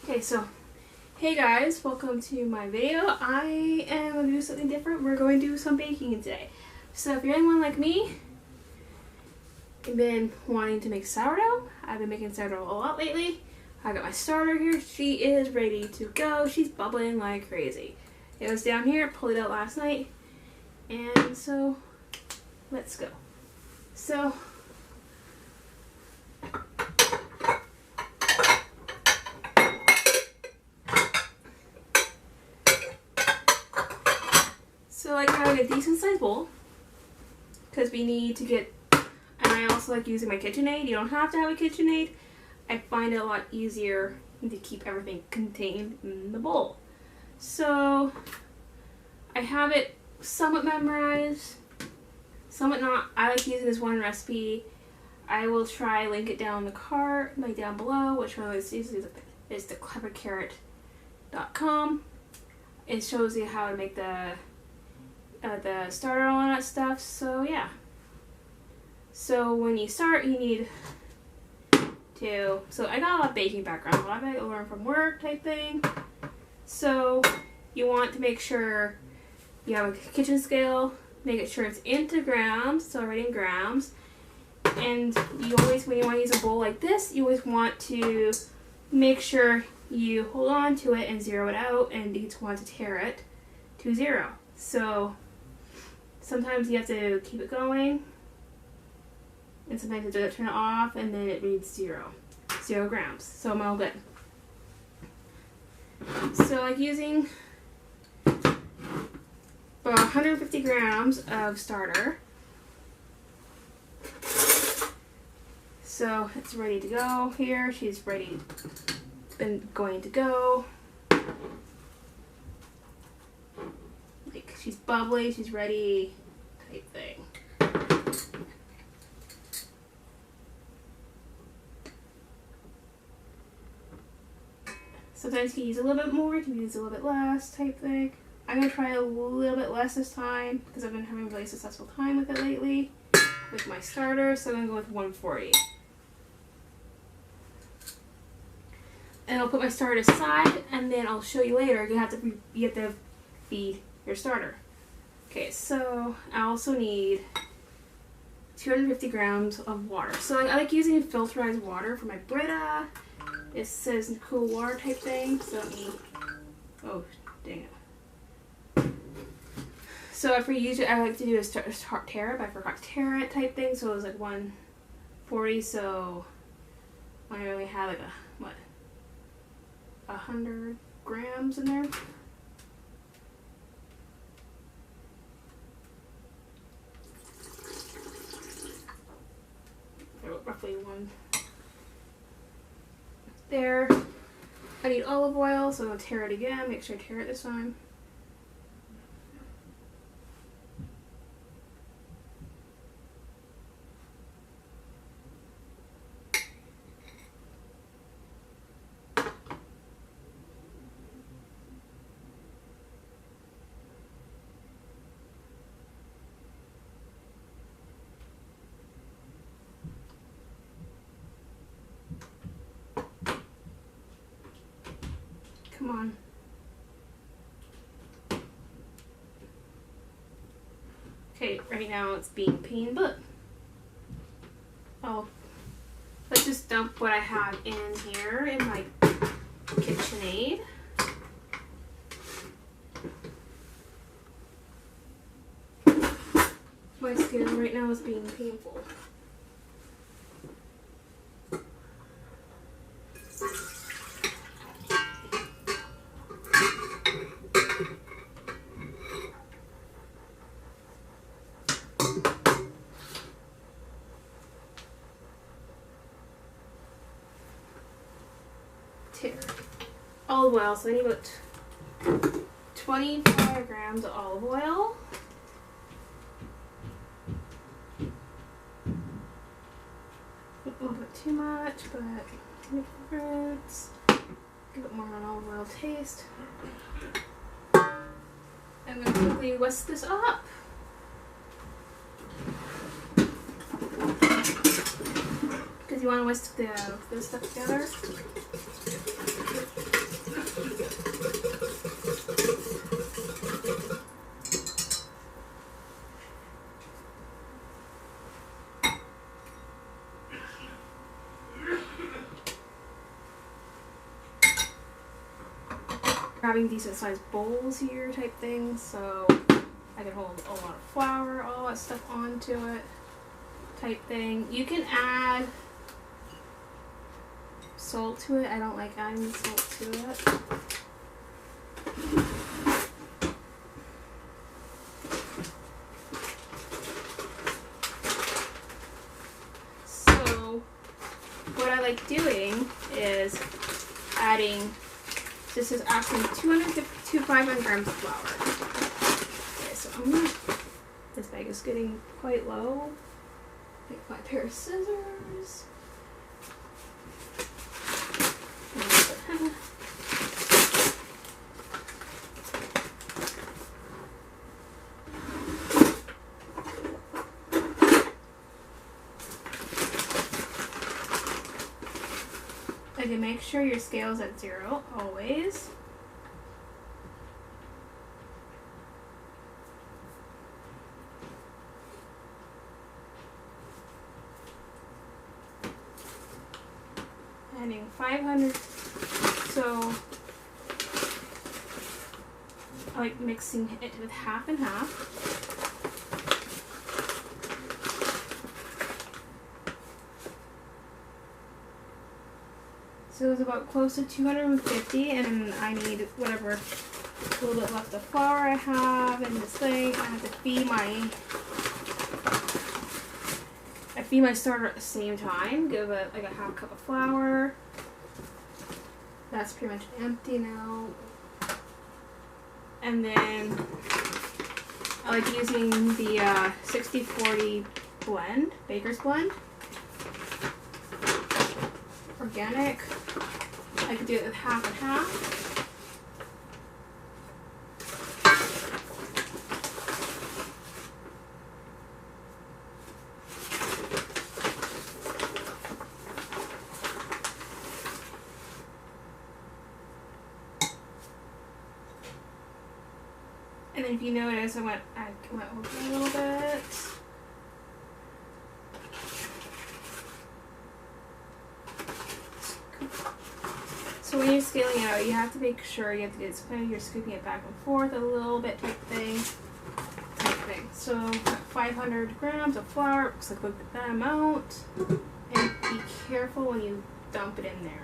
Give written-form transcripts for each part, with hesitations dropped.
Okay, so hey guys, welcome to my video. I am going to do something different. We're going to do some baking today. So if you're anyone like me, you've been wanting to make sourdough. I've been making sourdough a lot lately. I got my starter here. She is ready to go. She's bubbling like crazy. It was down here, pulled it out last night, and so let's go. So like having a decent sized bowl, because we need to get, and I also like using my KitchenAid. You don't have to have a KitchenAid. I find it a lot easier to keep everything contained in the bowl. So I have it somewhat memorized, somewhat not. I like using this one recipe. I will try link it down in the card, like down below, which one is the clevercarrot.com. It shows you how to make the starter and all that stuff. So yeah. So when you start, you need to. So I got a lot of baking background. A lot of it I learned from work type thing. So you want to make sure you have a kitchen scale. Make sure it's into grams. So write in grams. And you always, when you want to use a bowl like this, you always want to make sure you hold on to it and zero it out, and you want to tare it to zero. So sometimes you have to keep it going, and sometimes you have to turn it off, and then it reads 0 grams. So I'm all good. So like using about 150 grams of starter. So it's ready to go here. She's ready, been going to go. Like she's bubbly, she's ready type thing. Sometimes you can use a little bit more, you can use a little bit less type thing. I'm going to try a little bit less this time because I've been having a really successful time with it lately with my starter. So I'm going to go with 140. And I'll put my starter aside, and then I'll show you later. You have to feed your starter. Okay, so I also need 250 grams of water. So I like using filterized water for my Brita. It says cool water type thing. So let me. Oh, dang it. So if we use it, I like to do a tare it, but I forgot to tare it type thing. So it was like 140. So I only had like 100 grams in there. Roughly one there. I need olive oil, so I'm going to tare it again. Make sure I tare it this time. Come on. Okay, right now it's being peen, but let's just dump what I have in here in my KitchenAid. My skin right now is being painful. Olive oil, so I need about 25 grams of olive oil. A little bit too much, but difference. Give it more of an olive oil taste. I'm going to quickly whisk this up. Because you want to whisk the stuff together. having decent sized bowls here type thing, so I can hold a lot of flour, all that stuff onto it type thing. You can add salt to it. I don't like adding salt to it. So what I like doing is adding, this is asking 250 to 500 grams of flour. Okay, so I'm gonna, this bag is getting quite low. Take my pair of scissors. Okay, make sure your scale's at 0 always. Adding 500, so I like mixing it with half and half. So it's about close to 250, and I need whatever little bit left of flour I have in this thing. I have to feed my starter at the same time. Give it like a half cup of flour. That's pretty much empty now. And then I like using the 60-40 blend, Baker's blend. Organic. I could do it with half and half. And then if you notice, I went over a little bit. So when you're scaling it out, you have to make sure you have to do it. Sometimes you're scooping it back and forth a little bit type thing. So 500 grams of flour, looks like that amount. And be careful when you dump it in there.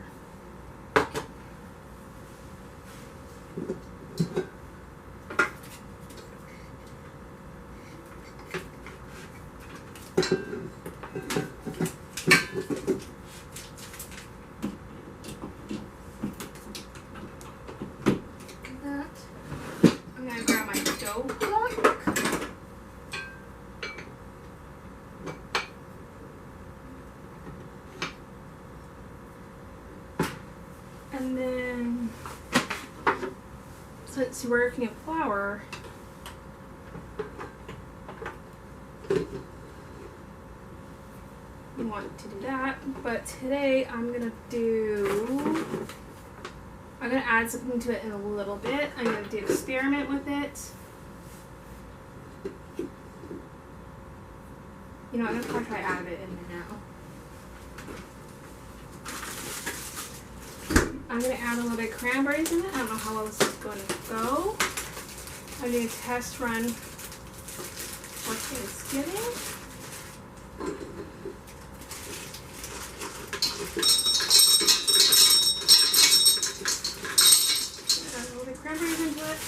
I'm gonna grab my dough block. And then, since we're working with flour, you want to do that. But today I'm gonna add something to it in a little bit. I'm gonna experiment with it. You know, I'm gonna probably try to add it in there now. I'm going to add a little bit of cranberries in it. I don't know how well this is going to go. I'm doing a test run for Thanksgiving. Add a little bit of cranberries into it.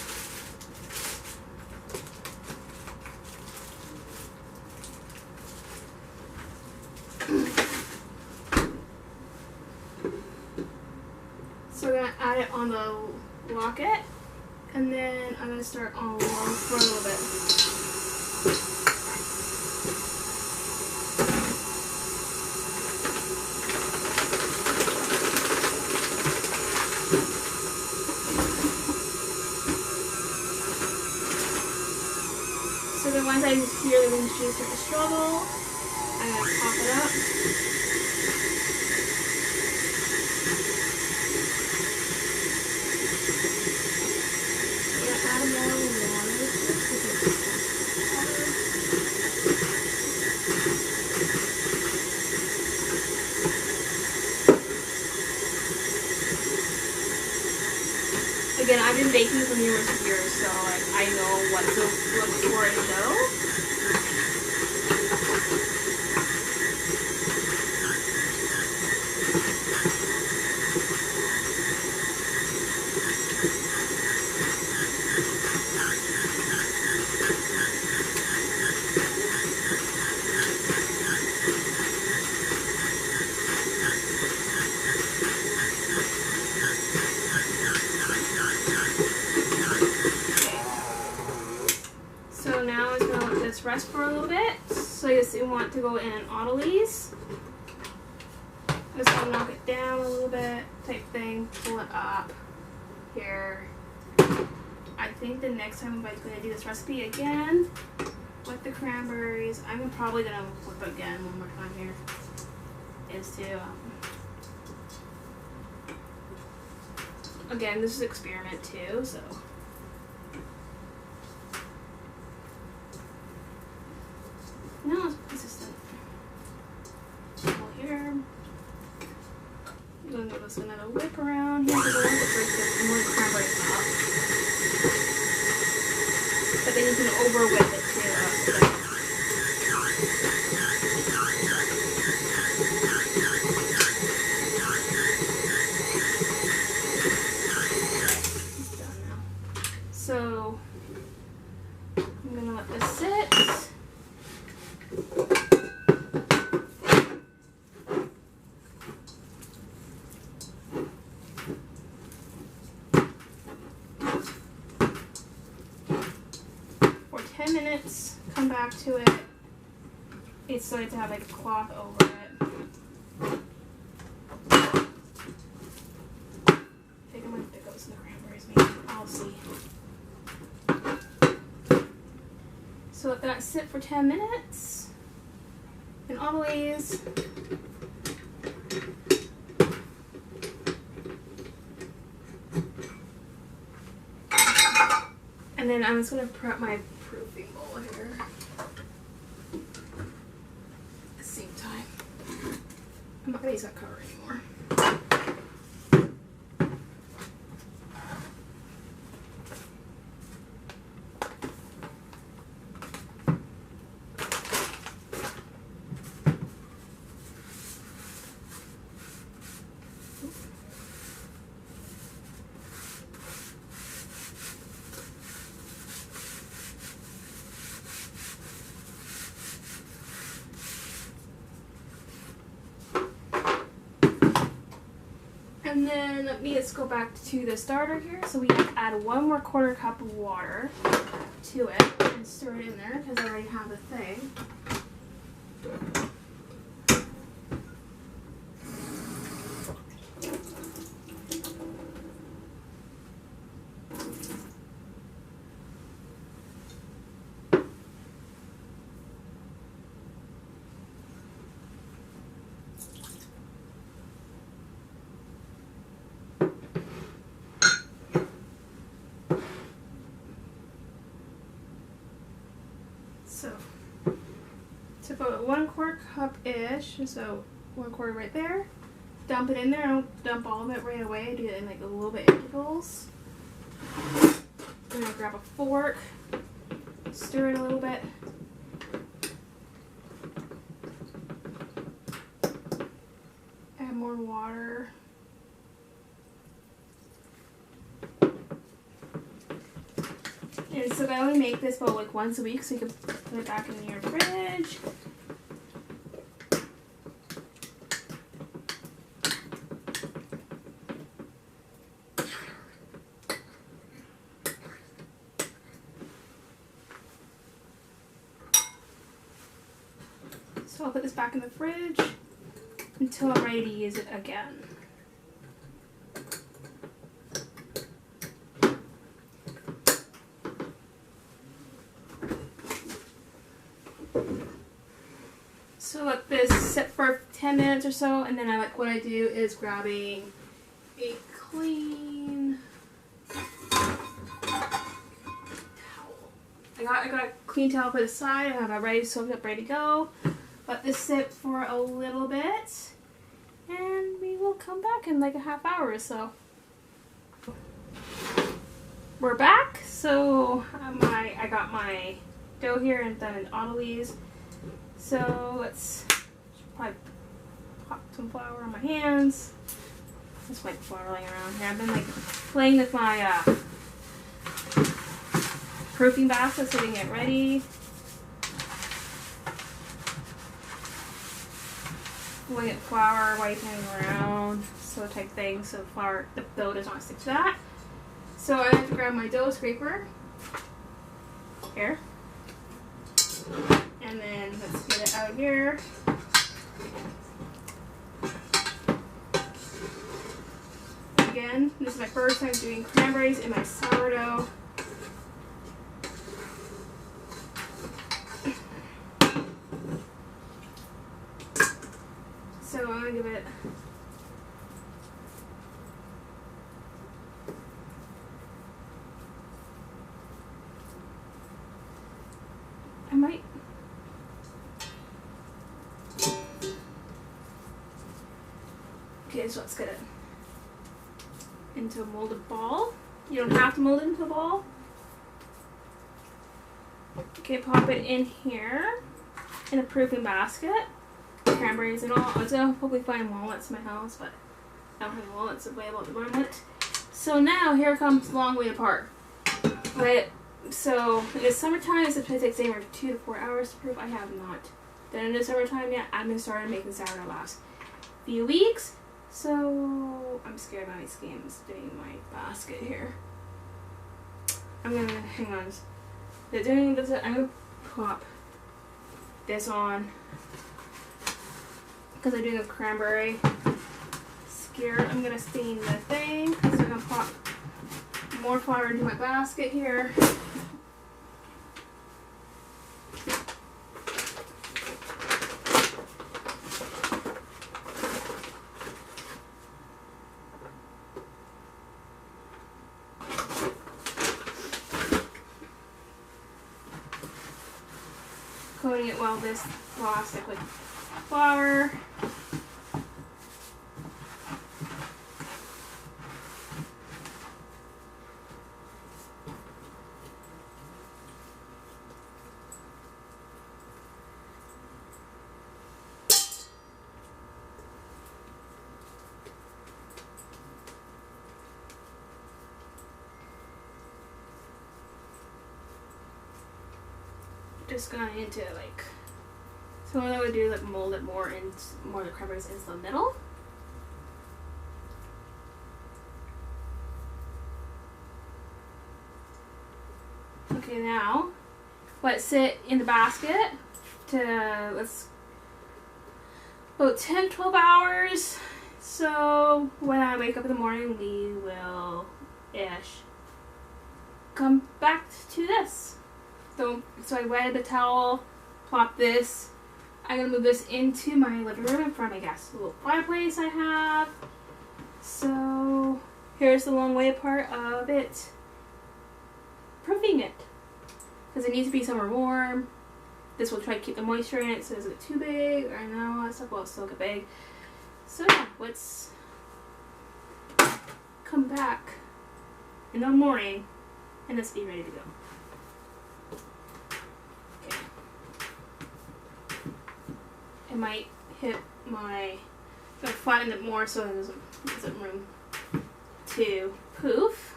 So we're going to add it on the locket, and then I'm going to start on low for a little bit. So then once I hear the machine start to struggle, I'm going to pop it up. Again, I've been baking for numerous years, so like, I know what to look for in dough. So now I'm going to let this rest for a little bit. So you want to go in autolyse. Just gonna knock it down a little bit, type thing, pull it up here. I think the next time I'm going to do this recipe again with the cranberries, I'm probably going to whip it again one more time here, is to, again, this is experiment too, so. No, it's consistent. Pull here. I'm going to give this another whip around here because I want to break more cranberries up. But then you can over whip it too. It's done now. So I'm going to let this sit. For 10 minutes, come back to it. It's so you have to have like a cloth over it. I think I'm gonna pick up some cranberries, maybe. I'll see. So let that sit for 10 minutes. And always and then I'm just going to prep my proofing bowl here at the same time. I'm not going to use that cover anymore. And then let me just go back to the starter here. So we add 1 more quarter cup of water to it and stir it in there because I already have the thing. So, to about 1/4 cup-ish, so 1/4 right there. Dump it in there. I don't dump all of it right away. I do it in like a little bit intervals. Then I grab a fork, stir it a little bit. Add more water. And so I only make this about like once a week, so you can put it back in your fridge. So I'll put this back in the fridge until I'm ready to use it again. So let this sit for 10 minutes or so, and then what I do is grabbing a clean towel. I got a clean towel put aside. I have it ready, soaked up, ready to go. Let this sit for a little bit, and we will come back in like a half hour or so. we're back. So I got my dough here and done in autolyse. So let's probably pop some flour on my hands. Just like flour laying around here. I've been like playing with my proofing basket so I can get ready. Pulling it flour, wiping around, so type thing, so the dough does not stick to that. So I have to grab my dough scraper here, and then let's get it out here. Again, this is my first time doing cranberries in my sourdough. So I'm gonna give it I might okay, so let's get it into a molded ball. You don't have to mold it into a ball. Okay, pop it in here in a proofing basket. Cranberries and all. I was gonna hopefully find walnuts in my house, but I don't have walnuts available at the moment. So now here comes the long way apart. But so in the summertime, it's supposed to take anywhere 2 to 4 hours to proof. I have not done it in the summertime yet. I'm gonna start making sourdough last few weeks. So I'm scared about my schemes doing my basket here. I'm gonna hang on. They're doing this. I'm gonna pop this on. Because I'm doing a cranberry skewer, I'm going to stain the thing. So I'm going to pop more flour into my basket here. Coating it well this plastic with flour. Just going into like, so what I would do is like mold it more and more of the cranberries into the middle. Okay, now let it sit in the basket to about 10-12 hours. So when I wake up in the morning, we will come back to this. So I wetted the towel, plop this. I'm gonna move this into my living room in front of my gas little fireplace I have. So here's the long way apart of it. Proofing it. Because it needs to be somewhere warm. This will try to keep the moisture in it so it doesn't get too big. I know that stuff will still get big. So yeah, let's come back in the morning and let's be ready to go. I might hit my, flatten it more so there's isn't room to poof,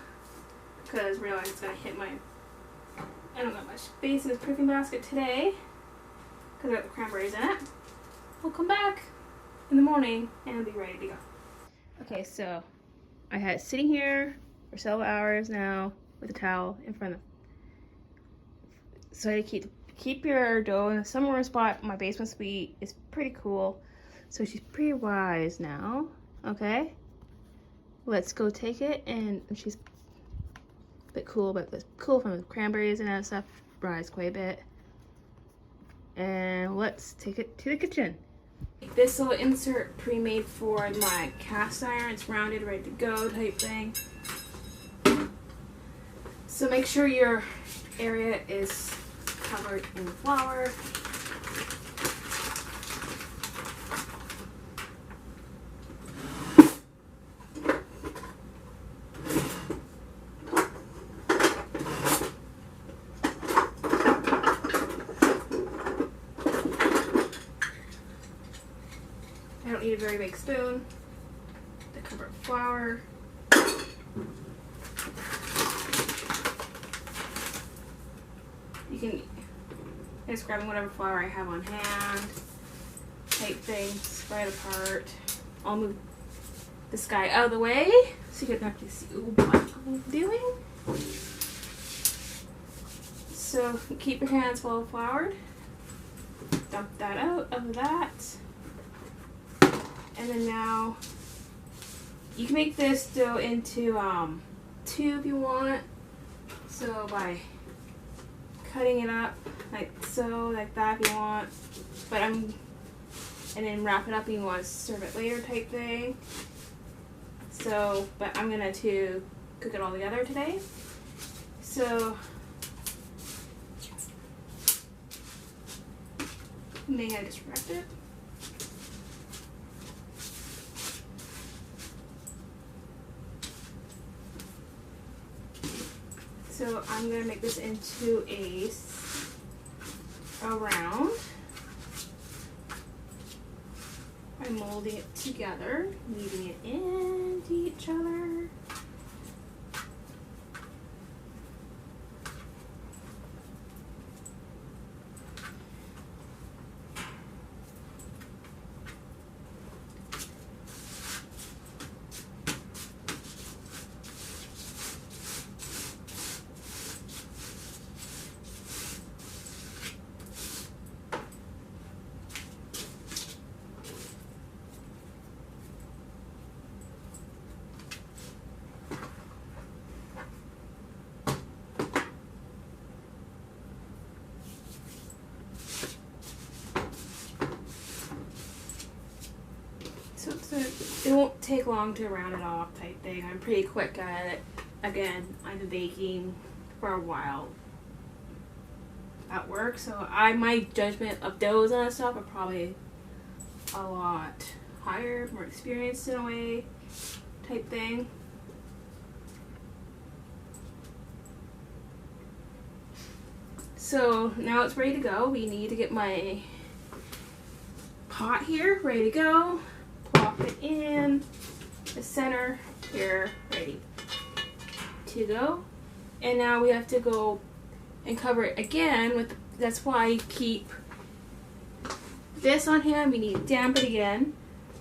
because realize it's gonna hit my, I don't got much space in this proofing basket today because I got the cranberries in it. We'll come back in the morning and it'll be ready to go. Okay, so I had it sitting here for several hours now with a towel in front of, so I keep your dough in a somewhere spot. My basement suite is pretty cool, so she's pretty wise now. Okay, let's go take it, and she's a bit cool, but it's cool from the cranberries and that stuff. Rise quite a bit, and let's take it to the kitchen. This little insert pre-made for my cast iron. It's rounded, ready to go type thing. So make sure your area is covered in flour. very big spoon to cover flour. You can just grabbing whatever flour I have on hand, type thing, spread apart. I'll move this guy out of the way so you can actually see what I'm doing. So keep your hands well floured. Dump that out of that. And then now you can make this dough into two if you want. So by cutting it up like so, like that if you want. But and then wrap it up if you want to serve it later type thing. So, but I'm gonna cook it all together today. So may I distract it? So I'm gonna make this into a round. I'm molding it together, weaving it into each other. So it won't take long to round it off type thing. I'm pretty quick at it. Again, I've been baking for a while at work, so my judgment of doughs and stuff are probably a lot higher, more experienced in a way type thing. So now it's ready to go. We need to get my pot here ready to go. Plop it in the center here, ready to go. And now we have to go and cover it again with, that's why you keep this on hand. We need to damp it again.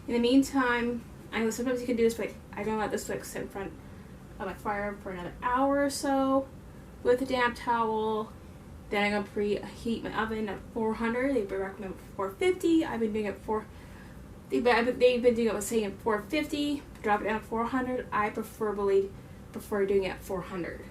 In the meantime, I know sometimes you can do this, but I'm gonna let this sit in front of my fire for another hour or so with a damp towel. Then I'm gonna preheat my oven at 400. They recommend 450. I've been doing it they've been doing it with saying 450. Drop it down to 400. I prefer doing it at 400.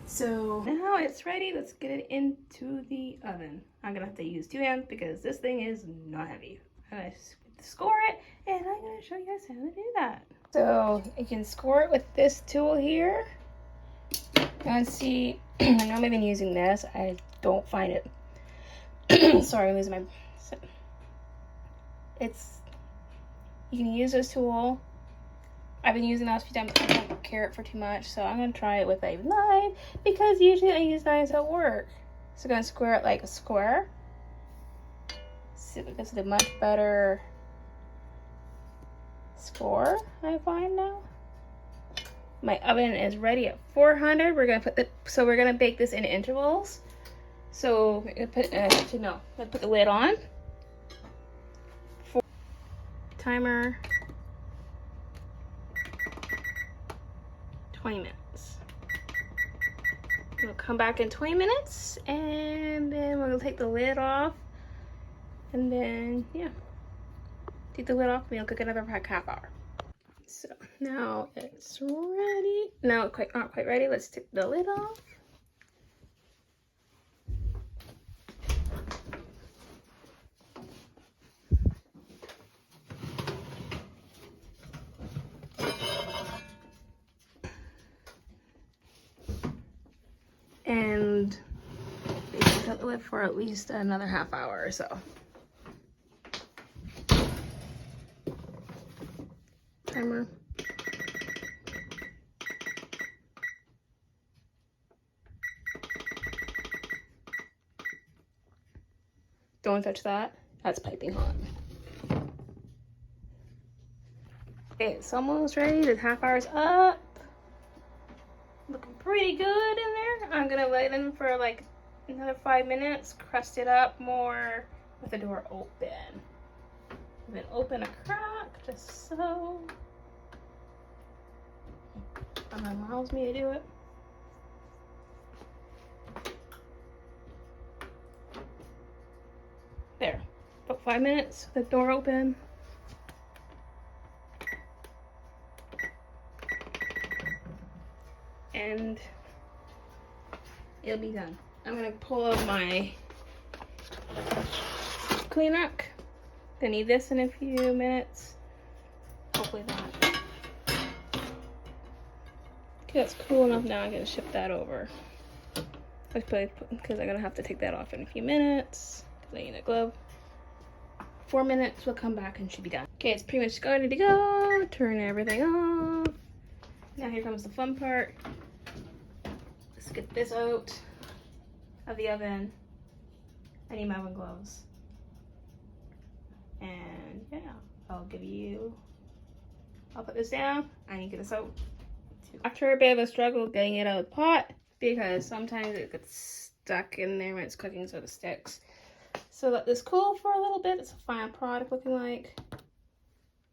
So now it's ready. Let's get it into the oven. I'm gonna have to use 2 hands because this thing is not heavy. I'm gonna score it, and I'm gonna show you guys how to do that. So you can score it with this tool here. And see, I know I've been using this. I don't find it. Sorry, I'm losing my. You can use this tool. I've been using that a few times. I don't care it for too much, so I'm gonna try it with a knife because usually I use knives at work. So I'm gonna square it like a square. So this is a much better score, I find now. My oven is ready at 400. We're gonna bake this in intervals. So we're gonna put the lid on. Timer. 20 minutes. We'll come back in 20 minutes, and then we're gonna take the lid off, and then take the lid off. And we'll cook another half hour. So now it's ready. Now it's not quite ready. Let's take the lid off. And shut the lid for at least another half hour or so. Timer. Don't touch that. That's piping hot. It's almost ready. The half hour's up. Looking pretty good in there. I'm gonna let it in for like another 5 minutes. Crust it up more with the door open. And then open a crack, just so. That allows me to do it. There. About 5 minutes with the door open. And it'll be done. I'm gonna pull out my clean rack. Gonna need this in a few minutes. Hopefully that. Okay, that's cool enough. Now I'm gonna ship that over. Because I'm gonna have to take that off in a few minutes. Because I need a glove. 4 minutes, we'll come back and should be done. Okay, it's pretty much ready to go. Turn everything off. Now here comes the fun part. Let's get this out of the oven. I need my oven gloves. And yeah, I'll put this down. I need to get this out. After a bit of a struggle getting it out of the pot, because sometimes it gets stuck in there when it's cooking, so it sticks. So let this cool for a little bit. It's a final product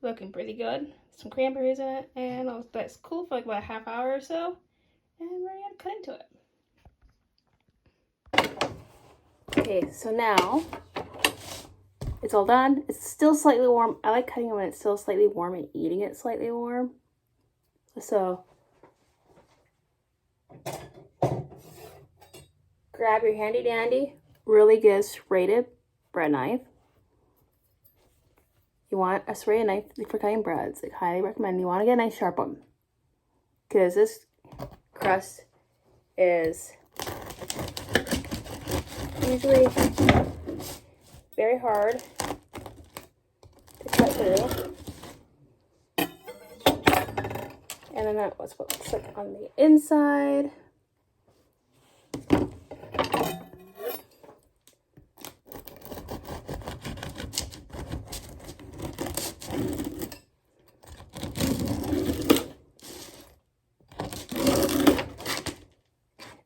looking pretty good. Some cranberries in it, and I'll let it cool for like about a half hour or so, and we're gonna cut into it. Okay, so now it's all done. It's still slightly warm. I like cutting it when it's still slightly warm and eating it slightly warm. So grab your handy dandy, really good serrated bread knife. You want a serrated knife for cutting breads. I highly recommend. You want to get a nice sharp one, because this crust is usually very hard to cut through. And then that was what it looks like on the inside.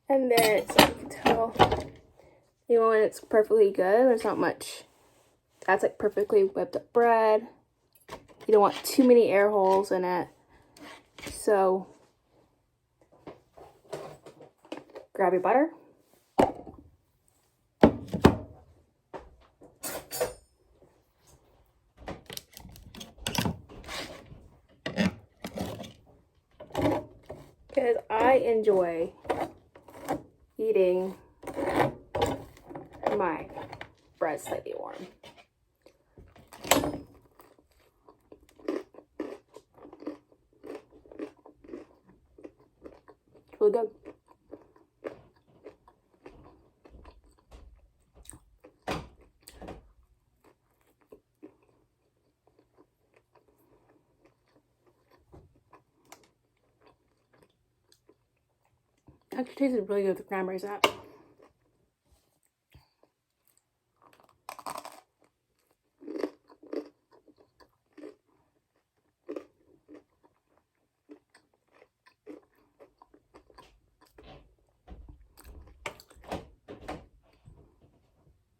And then it's, like you can tell, even when it's perfectly good, there's not much. That's like perfectly whipped up bread. You don't want too many air holes in it. So grab your butter. Because I enjoy eating my bread slightly warm. It's really good. Actually tastes really good with the cranberries out.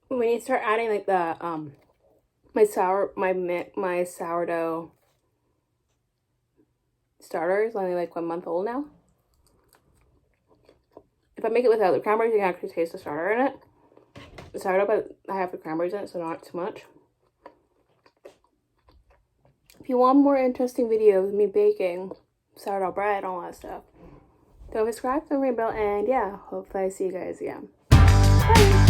When you start adding like the my sourdough starter is only like 1 month old now. If I make it without the cranberries, you can actually taste the starter in it. The sourdough, but I have the cranberries in it, so not too much. If you want more interesting videos of me baking sourdough bread and all that stuff, don't subscribe, don't ring the bell, and yeah, hopefully I see you guys again. Bye!